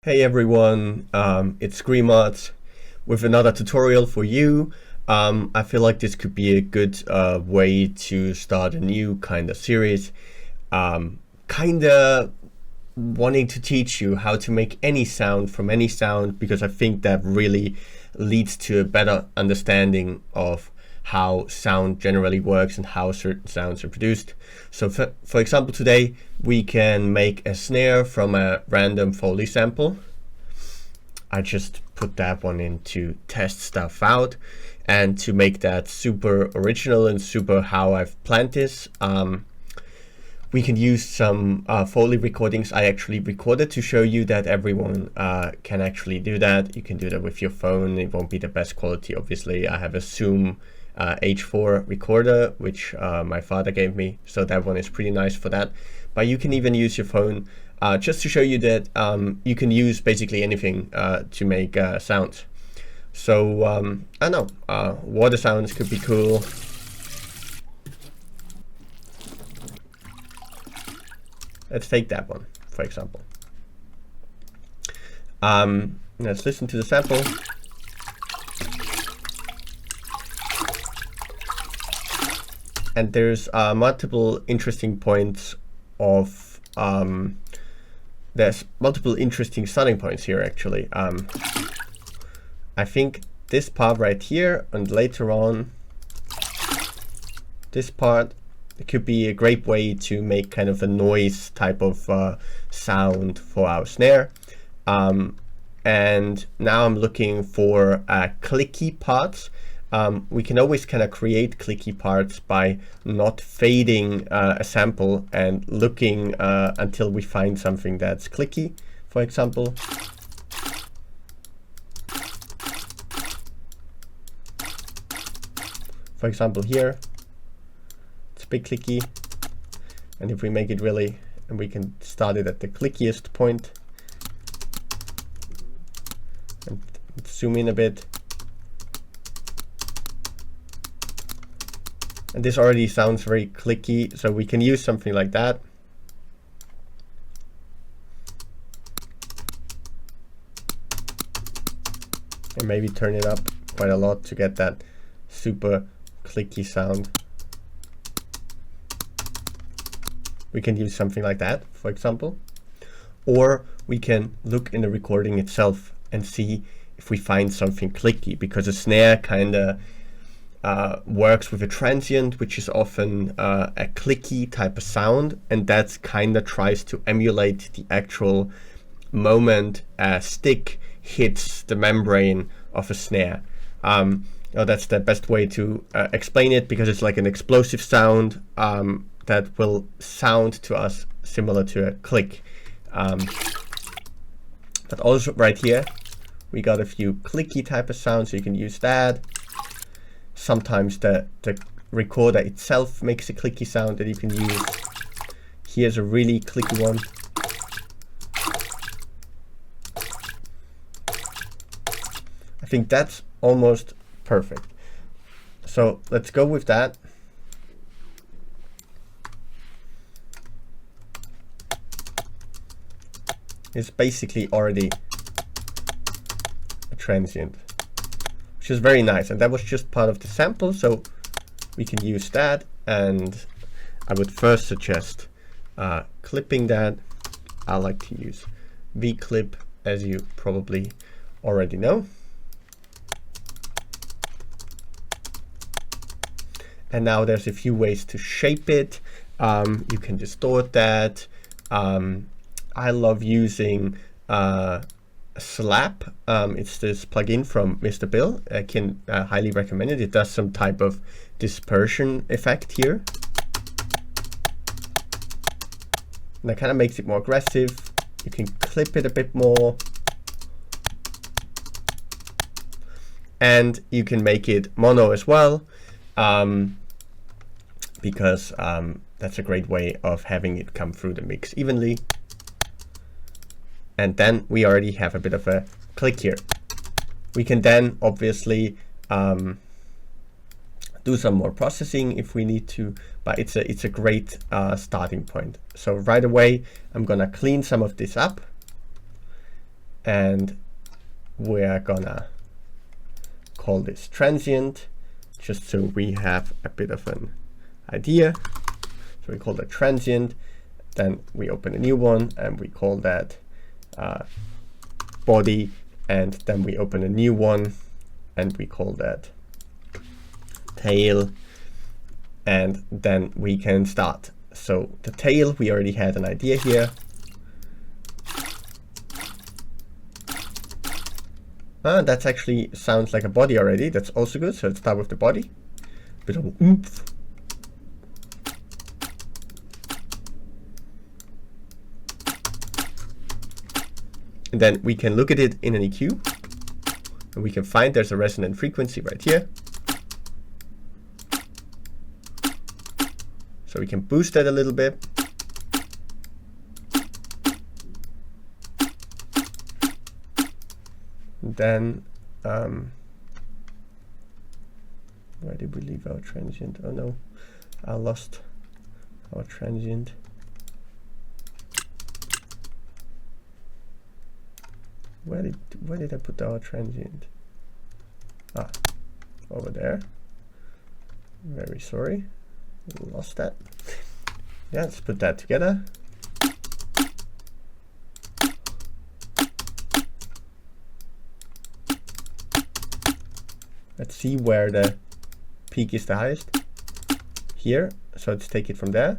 Hey everyone, it's Screamods with another tutorial for you. I feel like this could be a good way to start a new kind of series. Kind of wanting to teach you how to make any sound from any sound, because I think that really leads to a better understanding of how sound generally works and how certain sounds are produced. So for example, today we can make a snare from a random Foley sample. I just put that one in to test stuff out and to make that super original and super how I've planned this. We can use some Foley recordings I actually recorded to show you that everyone can actually do that. You can do that with your phone. It won't be the best quality, obviously. I have a Zoom H4 recorder, which my father gave me, so that one is pretty nice for that. But you can even use your phone just to show you that you can use basically anything to make sounds. So I don't know, water sounds could be cool. Let's take that one, for example. Let's listen to the sample. And there's multiple interesting points of, there's multiple interesting starting points here actually. I think this part right here and later on this part, it could be a great way to make kind of a noise type of sound for our snare. And now I'm looking for clicky parts. We can always kind of create clicky parts by not fading a sample and looking until we find something that's clicky, for example. For example here, it's a bit clicky. And if we make it really, and we can start it at the clickiest point and zoom in a bit. And this already sounds very clicky, so we can use something like that. And maybe turn it up quite a lot to get that super clicky sound. We can use something like that, for example. Or we can look in the recording itself and see if we find something clicky, because a snare kind of works with a transient, which is often a clicky type of sound, and that kind of tries to emulate the actual moment a stick hits the membrane of a snare. That's the best way to explain it, because it's like an explosive sound that will sound to us similar to a click. But also right here, we got a few clicky type of sounds, so you can use that. Sometimes the recorder itself makes a clicky sound that you can use. Here's a really clicky one. I think that's almost perfect. So let's go with that. It's basically already a transient, which is very nice, and that was just part of the sample, so we can use that. And I would first suggest clipping that. I like to use V-clip, as you probably already know. And now there's a few ways to shape it. You can distort that. I love using Slap. It's this plugin from Mr. Bill. I can highly recommend it. It does some type of dispersion effect here. And that kind of makes it more aggressive. You can clip it a bit more. And you can make it mono as well, because that's a great way of having it come through the mix evenly. And then we already have a bit of a click here. We can then obviously do some more processing if we need to, but it's a great starting point. So right away, I'm gonna clean some of this up. and we're gonna call this transient, just so we have a bit of an idea. So we call that transient, then we open a new one and we call that body, and then we open a new one and we call that tail, and then we can start. So the tail, we already had an idea here. That actually sounds like a body already. That's also good. So let's start with the body. Bit of oomph. And then we can look at it in an EQ, and we can find there's a resonant frequency right here. So we can boost that a little bit. And then, where did we leave our transient? Oh no, I lost our transient. Where did I put our transient? Ah, over there. Very sorry, lost that. Yeah, let's put that together. Let's see where the peak is the highest. Here, so let's take it from there.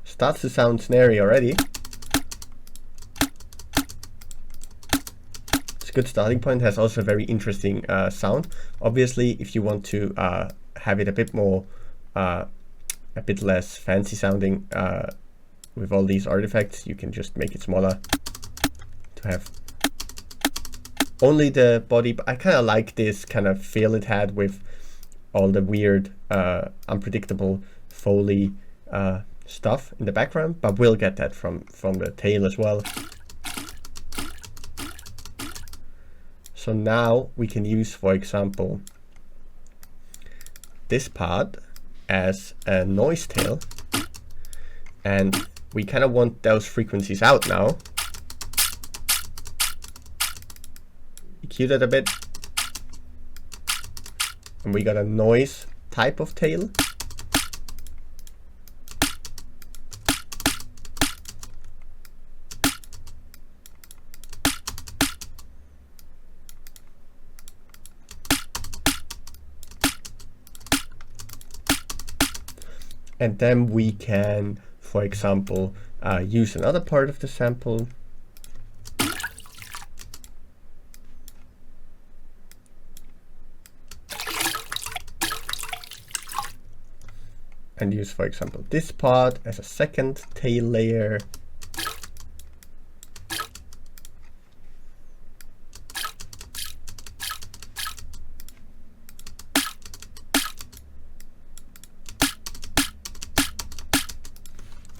Starts to sound snarey already. It's a good starting point. Has also a very interesting sound. Obviously, if you want to have it a bit more, a bit less fancy sounding with all these artifacts, you can just make it smaller to have only the body. But I kind of like this kind of feel it had with all the weird, unpredictable Foley stuff in the background, but we'll get that from the tail as well. So now we can use, for example, this part as a noise tail, and we kind of want those frequencies out now. EQ that a bit, and we got a noise type of tail. And then we can, for example, use another part of the sample. And use, for example, this part as a second tail layer.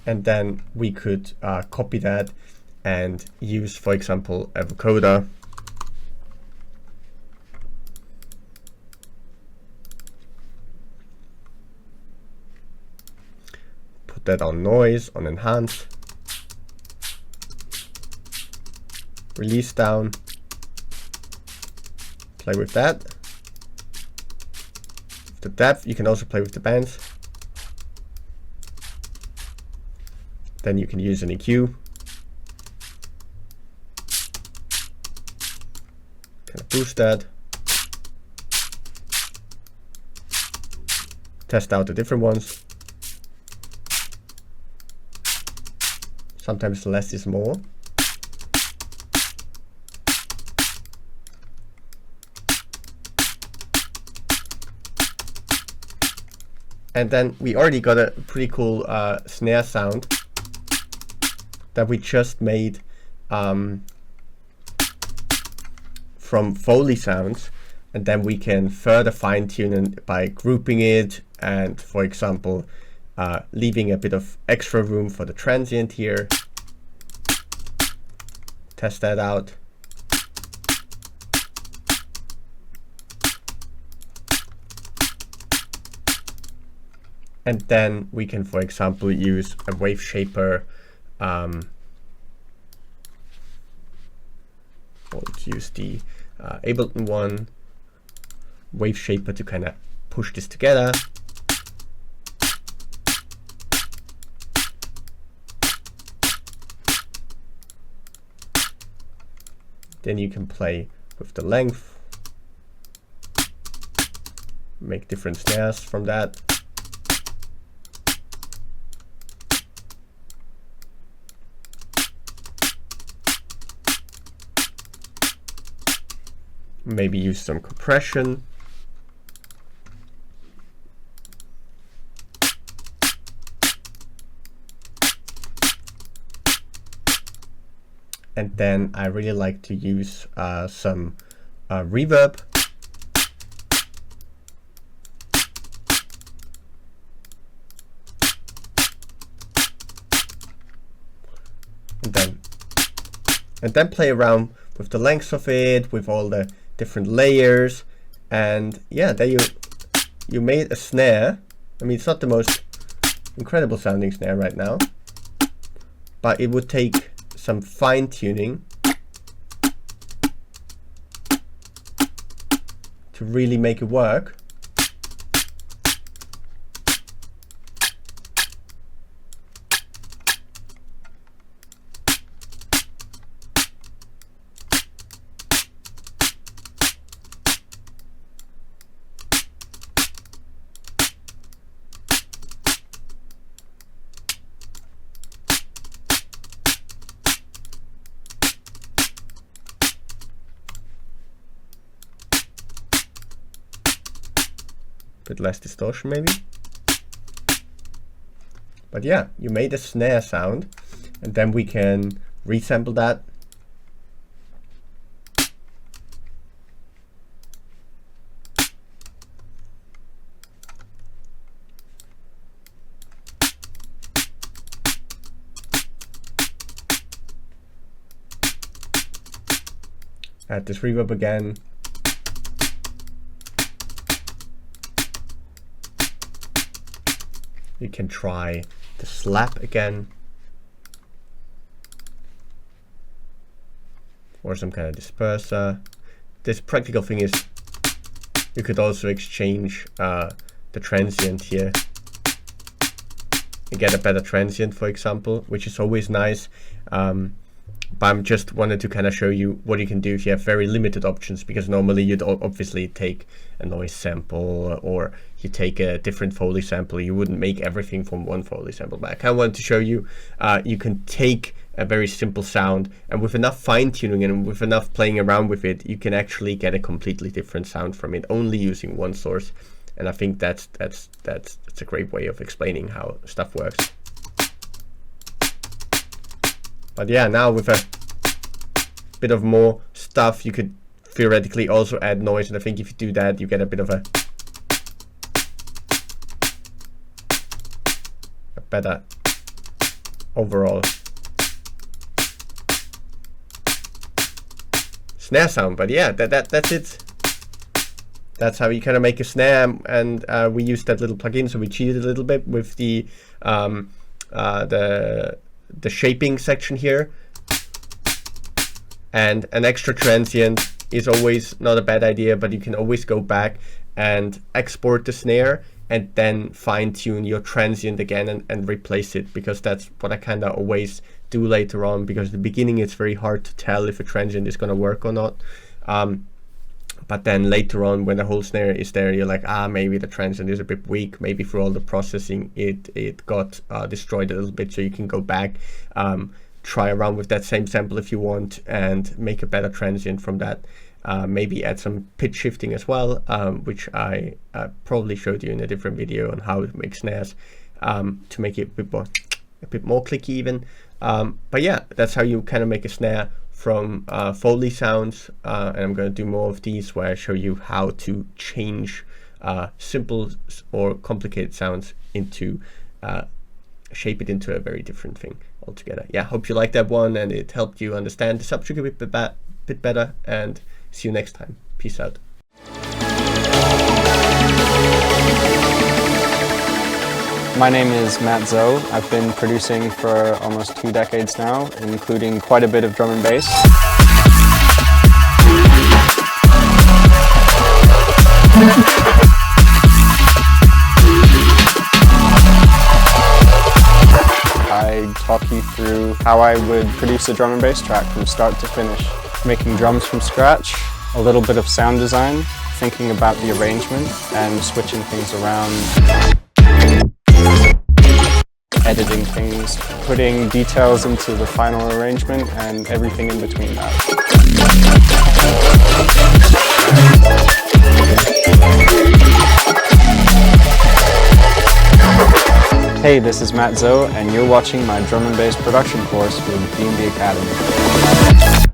And then we could copy that and use, for example, a vocoder. Put that on noise, on enhance. Release down. Play with that. The depth, you can also play with the bands. Then you can use an EQ. Kind of boost that. Test out the different ones. Sometimes less is more. And then we already got a pretty cool snare sound that we just made from Foley sounds, and then we can further fine tune it by grouping it and, for example, leaving a bit of extra room for the transient here. Test that out. And then we can, for example, use a wave shaper. Let's use the Ableton one wave shaper to kind of push this together. Then you can play with the length, make different snares from that. Maybe use some compression. And then I really like to use some reverb. And then play around with the length of it, with all the different layers. And yeah, there you made a snare. I mean, it's not the most incredible sounding snare right now, but it would take some fine tuning to really make it work. Bit less distortion maybe. But yeah, you made a snare sound, and then we can resample that. Add this reverb again. You can try the slap again, or some kind of disperser. This practical thing is you could also exchange the transient here and get a better transient, for example, which is always nice. But I'm just wanted to kind of show you what you can do if you have very limited options, because normally you'd obviously take a noise sample or you take a different Foley sample. You wouldn't make everything from one Foley sample. But I kind of wanted to show you you can take a very simple sound, and with enough fine tuning and with enough playing around with it, you can actually get a completely different sound from it only using one source. And I think that's a great way of explaining how stuff works. But yeah, now with a bit of more stuff, you could theoretically also add noise, and I think if you do that, you get a bit of a better overall snare sound. But yeah, that's it. That's how you kind of make a snare, and we used that little plugin, so we cheated a little bit with the shaping section here. And an extra transient is always not a bad idea, but you can always go back and export the snare and then fine tune your transient again and replace it, because that's what I kind of always do later on, because at the beginning it's very hard to tell if a transient is going to work or not. But then later on, when the whole snare is there, you're like, maybe the transient is a bit weak. Maybe through all the processing, it got destroyed a little bit. So you can go back, try around with that same sample if you want, and make a better transient from that. Maybe add some pitch shifting as well, which I probably showed you in a different video on how to make snares to make it a bit more clicky even. But yeah, that's how you kind of make a snare from Foley sounds, and I'm going to do more of these where I show you how to change simple or complicated sounds into shape it into a very different thing altogether. Yeah, hope you liked that one and it helped you understand the subject a bit better, and see you next time. Peace out. My name is Matt Zoe. I've been producing for almost 2 decades now, including quite a bit of drum and bass. I talk you through how I would produce a drum and bass track from start to finish. Making drums from scratch, a little bit of sound design, thinking about the arrangement and switching things around, editing things, putting details into the final arrangement and everything in between that. Hey, this is Matt Zoe and you're watching my drum and bass production course with DNB Academy.